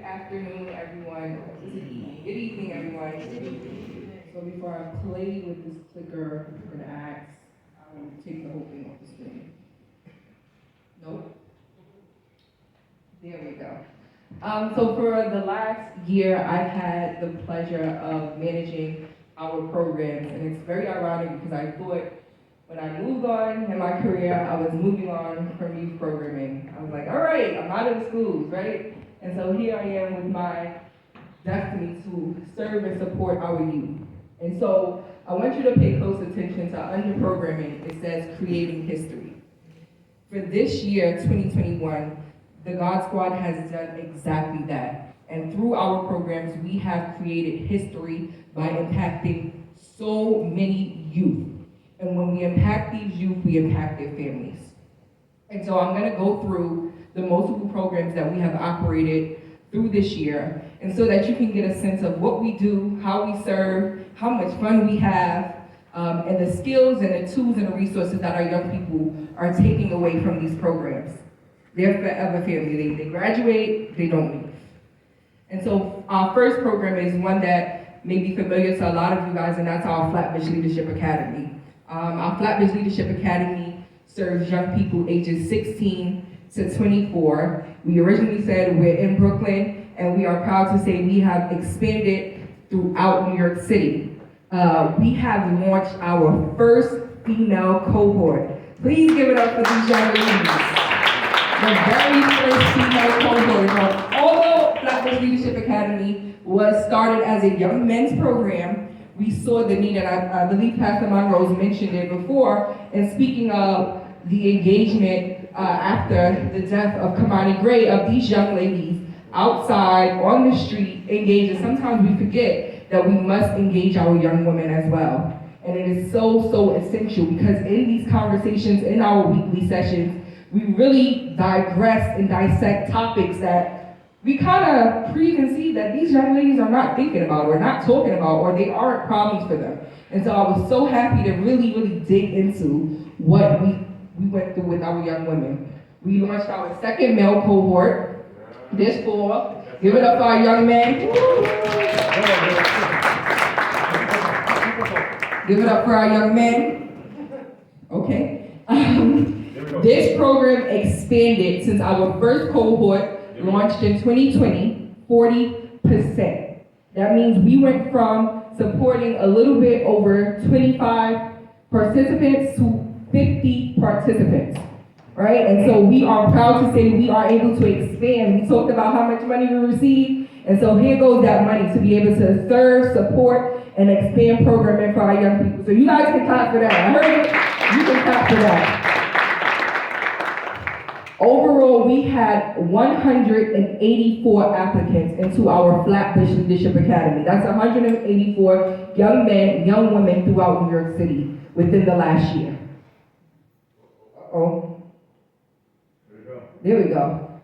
afternoon, everyone. Good evening, everyone. So before I play with this clicker, I'm gonna ask, I will take the whole thing off the screen. Nope. There we go. So for the last year, I've had the pleasure of managing our programs, and it's very ironic because I thought when I moved on in my career, I was moving on from youth programming. I was like, all right, I'm out of the schools, right? And so here I am with my destiny to serve and support our youth. And so I want you to pay close attention to under programming, it says creating history. For this year, 2021, the God Squad has done exactly that. And through our programs, we have created history by impacting so many youth. And when we impact these youth, we impact their families. And so I'm gonna go through the multiple programs that we have operated through this year, and so that you can get a sense of what we do, how we serve, how much fun we have, and the skills and the tools and the resources that our young people are taking away from these programs. They're forever family. They graduate, they don't leave. And so our first program is one that may be familiar to a lot of you guys, and that's our Flatbush Leadership Academy. Our Flatbush Leadership Academy serves young people ages 16 to 24. We originally said we're in Brooklyn, and we are proud to say we have expanded throughout New York City. We have launched our first female cohort. Please give it up for these young ladies. The very first female cohort. Although Flatbush Leadership Academy was started as a young men's program, we saw the need, and I believe Pastor Monroe mentioned it before, and speaking of the engagement after the death of Kamani Gray, of these young ladies outside, on the street, engaged. And sometimes we forget that we must engage our young women as well. And it is so essential, because in these conversations, in our weekly sessions, we really digress and dissect topics that we kind of preconceive that these young ladies are not thinking about, or not talking about, or they aren't problems for them. And so I was so happy to really dig into what we went through with our young women. We launched our second male cohort this fall. Give it up for our young men. Give it up for our young men. Okay. This program expanded since our first cohort launched in 2020, 40%. That means we went from supporting a little bit over 25 participants to 50 participants, right? And so we are proud to say we are able to expand. We talked about how much money we receive, and so here goes that money to be able to serve, support, and expand programming for our young people. So you guys can clap for that. I heard it. You can clap for that. Overall, we had 184 applicants into our Flatbush Leadership Academy. That's 184 young men, young women throughout New York City within the last year. There we go.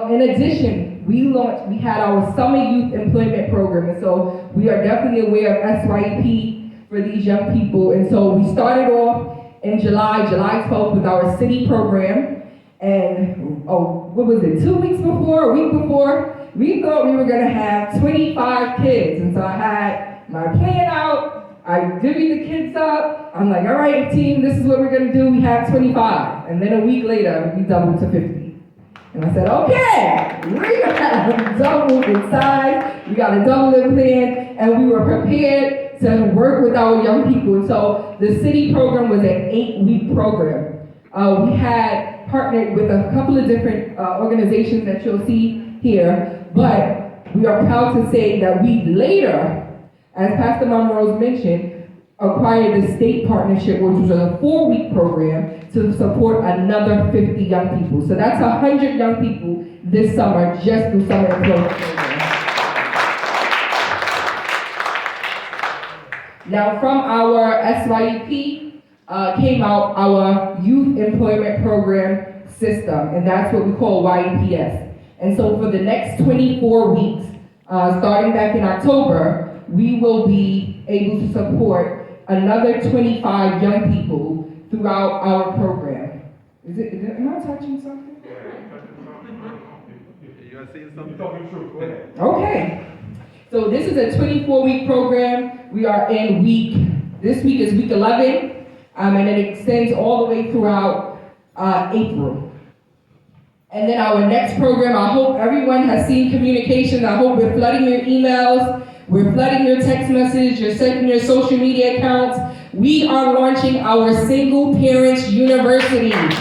In addition, we had our Summer Youth Employment Program, and so we are definitely aware of SYEP for these young people. And so we started off in July 12th with our city program. And, what was it, 2 weeks before, a week before, we thought we were gonna have 25 kids. And so I had my plan out, I divvied the kids up, I'm like, all right, team, this is what we're gonna do, we have 25. And then a week later, we doubled to 50. And I said, okay, we're gonna have double in size, we got a double in plan, and we were prepared to work with our young people. And so the city program was an 8-week program. We had partnered with a couple of different organizations that you'll see here, but we are proud to say that we later, as Pastor Monroe mentioned, acquired the state partnership, which was a 4-week program to support another 50 young people. So that's 100 young people this summer just through summer employment program. Now from our SYEP, came out our Youth Employment Program system, and that's what we call YEPS. And so for the next 24 weeks, starting back in October, we will be able to support another 25 young people throughout our program. Am I touching something? You're saying something? You're talking true. Go ahead. Okay. So this is a 24-week program. We are in this week is week 11, and it extends all the way throughout April. And then our next program, I hope everyone has seen communications. I hope we're flooding your emails, we're flooding your text messages, you're sending your social media accounts. We are launching our Single Parents University. Right?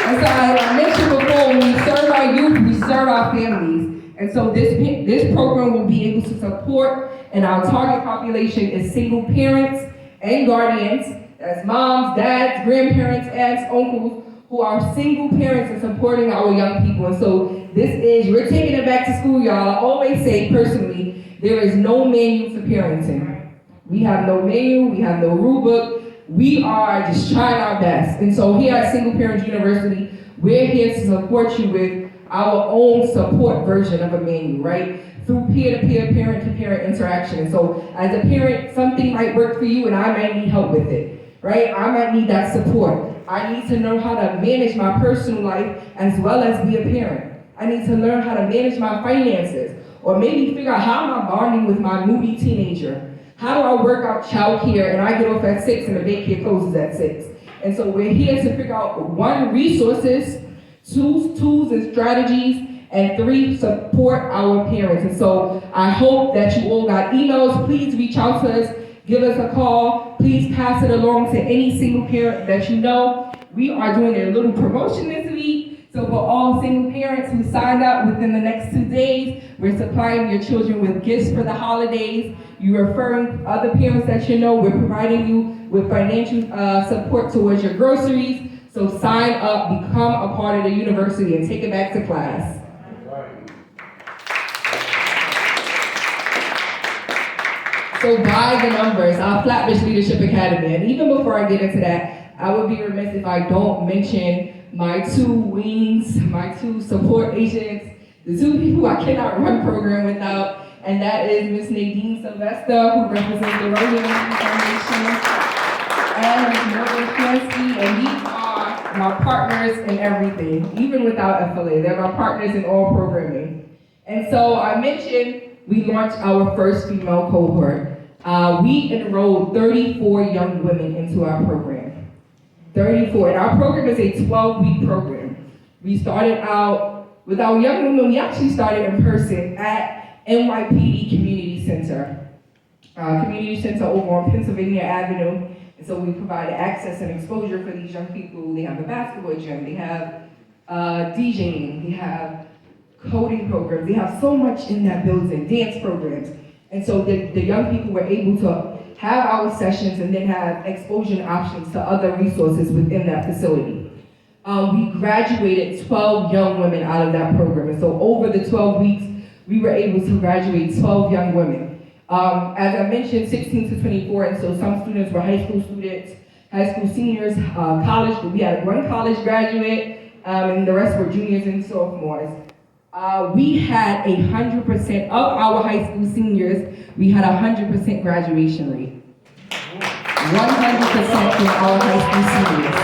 And so I mentioned before, when we serve our youth, we serve our families. And so this program will be able to support, and our target population is single parents and guardians. That's moms, dads, grandparents, aunts, uncles, who are single parents and supporting our young people. And so we're taking it back to school, y'all. I always say personally, there is no manual to parenting. We have no manual, we have no rule book. We are just trying our best. And so here at Single Parents University, we're here to support you with our own support version of a manual, right? Through peer-to-peer, parent-to-parent interaction. And so as a parent, something might work for you and I might need help with it, right? I might need that support. I need to know how to manage my personal life as well as be a parent. I need to learn how to manage my finances, or maybe figure out how am I bonding with my moody teenager. How do I work out childcare and I get off at 6 and the daycare closes at 6? And so we're here to figure out 1, resources, 2, tools and strategies, and 3, support our parents. And so I hope that you all got emails. Please reach out to us, give us a call. Please pass it along to any single parent that you know. We are doing a little promotion this week. So for all single parents who signed up within the next 2 days, we're supplying your children with gifts for the holidays. You're referring other parents that you know. We're providing you with financial support towards your groceries. So sign up, become a part of the university, and take it back to class. So by the numbers, our Flatbush Leadership Academy. And even before I get into that, I would be remiss if I don't mention my 2 wings, my 2 support agents, the 2 people I cannot run program without, and that is Miss Nadine Sylvester, who represents the Rosie Foundation, and Morgan Kransky, and these are my partners in everything, even without FLA. They're my partners in all programming. And so I mentioned we launched our first female cohort. We enrolled 34 young women into our program. 34, and our program is a 12-week program. We started out with our young women, we actually started in person at NYPD Community Center. Community Center over on Pennsylvania Avenue. And so we provided access and exposure for these young people. They have a basketball gym, they have DJing, they have coding programs, they have so much in that building, dance programs. And so the young people were able to have our sessions and then have exposure options to other resources within that facility. We graduated 12 young women out of that program. And so over the 12 weeks, we were able to graduate 12 young women. As I mentioned, 16 to 24, and so some students were high school students, high school seniors, college, but we had 1 college graduate, and the rest were juniors and sophomores. We had 100% of our high school seniors, we had 100% graduation rate. 100% of our high school seniors.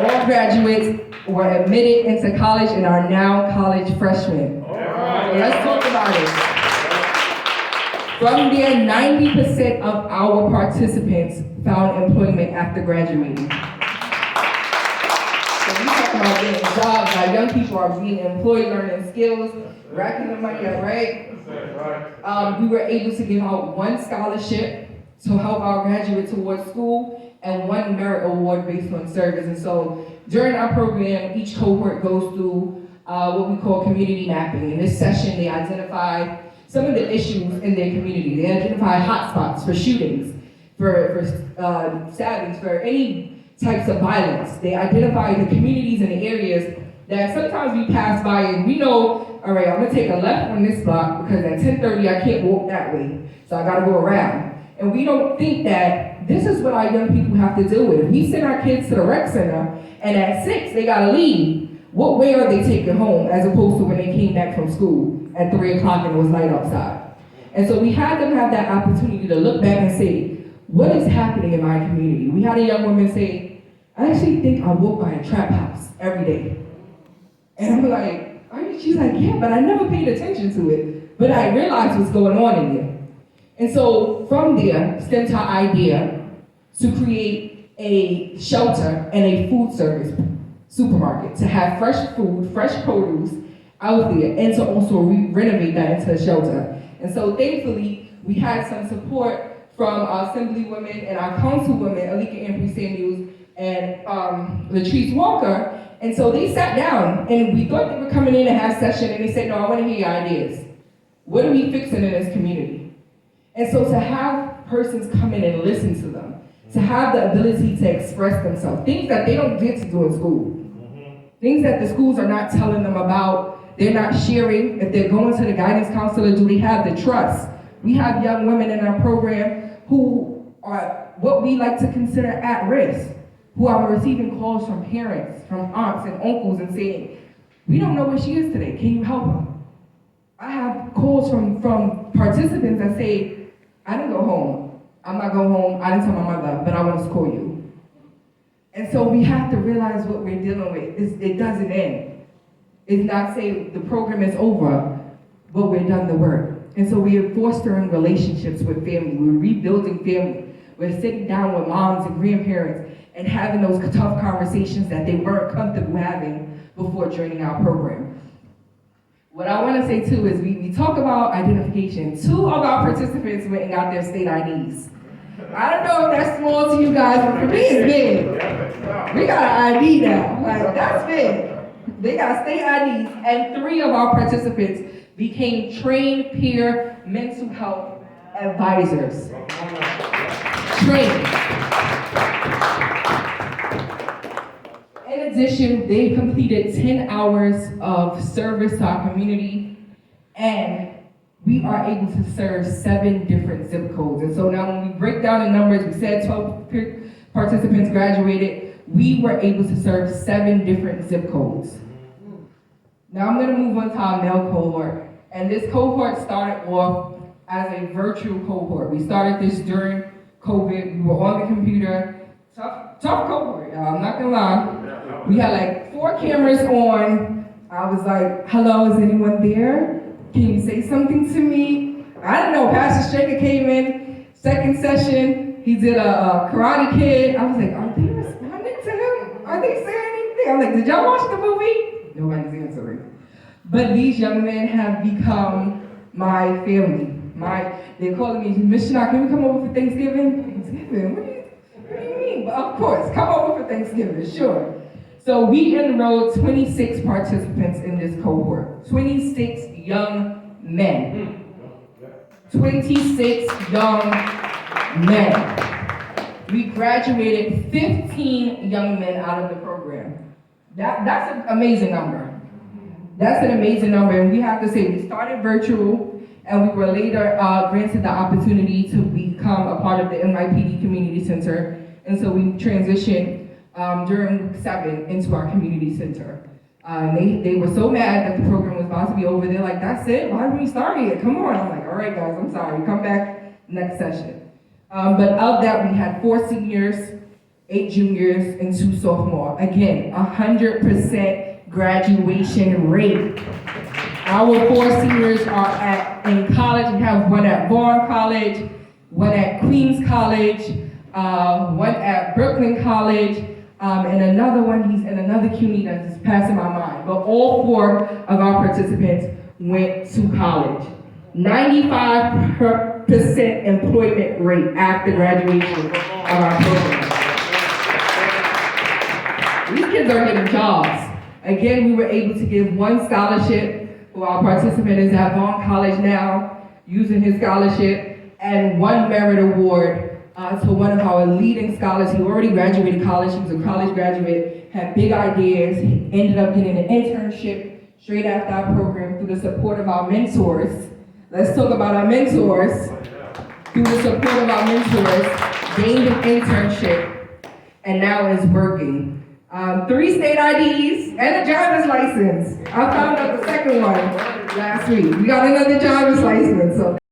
All graduates were admitted into college and are now college freshmen. So let's talk about it. From there, 90% of our participants found employment after graduating. So we talk about getting jobs, our young people are being employed, learning skills, racking the money up, right? We were able to give out 1 scholarship to help our graduates towards school, and 1 merit award based on service. And so during our program, each cohort goes through what we call community mapping. In this session, they identify some of the issues in their community. They identify hotspots for shootings, for stabbings, for any types of violence. They identify the communities and the areas that sometimes we pass by and we know, all right, I'm gonna take a left on this block because at 10:30 I can't walk that way, so I gotta go around. And we don't think that this is what our young people have to deal with. If we send our kids to the rec center and at 6 they gotta leave, what way are they taking home as opposed to when they came back from school at 3 o'clock and it was light outside? And so we had them have that opportunity to look back and say, what is happening in my community? We had a young woman say, I actually think I walk by a trap house every day. And I'm like, she's like, yeah, but I never paid attention to it. But I realized what's going on in there. And so from there stemmed our idea to create a shelter and a food service supermarket, to have fresh food, fresh produce out there, and to also renovate that into a shelter. And so thankfully, we had some support from our assemblywomen and our councilwomen, Alika Ampry Samuels and Latrice Walker. And so they sat down, and we thought they were coming in to have session, and they said, no, I want to hear your ideas. What are we fixing in this community? And so to have persons come in and listen to them, to have the ability to express themselves, things that they don't get to do in school, things that the schools are not telling them about, they're not sharing. If they're going to the guidance counselor, do they have the trust? We have young women in our program who are what we like to consider at risk, who are receiving calls from parents, from aunts and uncles and saying, we don't know where she is today, can you help her? I have calls from participants that say, I didn't go home, I'm not going home, I didn't tell my mother, but I want to call you. And so we have to realize what we're dealing with. It doesn't end. It's not saying the program is over, but we've done the work. And so we are fostering relationships with family, we're rebuilding family, we're sitting down with moms and grandparents and having those tough conversations that they weren't comfortable having before joining our program. What I want to say too is we talk about identification. 2 of our participants went and got their state IDs. I don't know if that's small to you guys, but for me it's big. We got an ID now, like that's big. They got state IDs, and 3 of our participants became trained peer mental health advisors. Trained. In addition, they completed 10 hours of service to our community, and we are able to serve 7 different zip codes. And so now when we break down the numbers, we said 12 participants graduated, we were able to serve 7 different zip codes. Now I'm gonna move on to our Mel Cohort. And this cohort started off as a virtual cohort. We started this during COVID. We were on the computer. Tough cohort, y'all, I'm not gonna lie. We had like 4 cameras on. I was like, hello, is anyone there? Can you say something to me? I don't know, Pastor Straker came in, second session, he did a Karate Kid. I was like, are they responding to him? Are they saying anything? I'm like, did y'all watch the movie? Nobody's answering. But these young men have become my family. They're calling me, Miss Shinak, can we come over for Thanksgiving? Thanksgiving? What do you mean? Well, of course, come over for Thanksgiving, sure. So we enrolled 26 participants in this cohort. 26 young men. 26 young men. We graduated 15 young men out of the program. That's an amazing number. That's an amazing number, and we have to say we started virtual, and we were later granted the opportunity to become a part of the NYPD Community Center, and so we transitioned during week 7 into our community center. They were so mad that the program was about to be over. They're like, that's it? Why didn't we start it? Come on. I'm like, all right, guys, I'm sorry. Come back next session. But of that, we had 4 seniors, 8 juniors, and 2 sophomores. Again, 100% graduation rate. Our 4 seniors are in college. We have one at Vaughan College, one at Queens College, one at Brooklyn College, and another one, he's in another CUNY that's just passing my mind. But all 4 of our participants went to college. 95% employment rate after graduation of our program. These kids are getting jobs. Again, we were able to give 1 scholarship, who our participant is at Vaughan College now, using his scholarship, and 1 merit award to one of our leading scholars. He already graduated college, he was a college graduate, had big ideas, he ended up getting an internship straight after our program through the support of our mentors. Let's talk about our mentors. Through the support of our mentors, gained an internship, and now is working. 3 state IDs and a driver's license. I found out the second one last week. We got another driver's license. So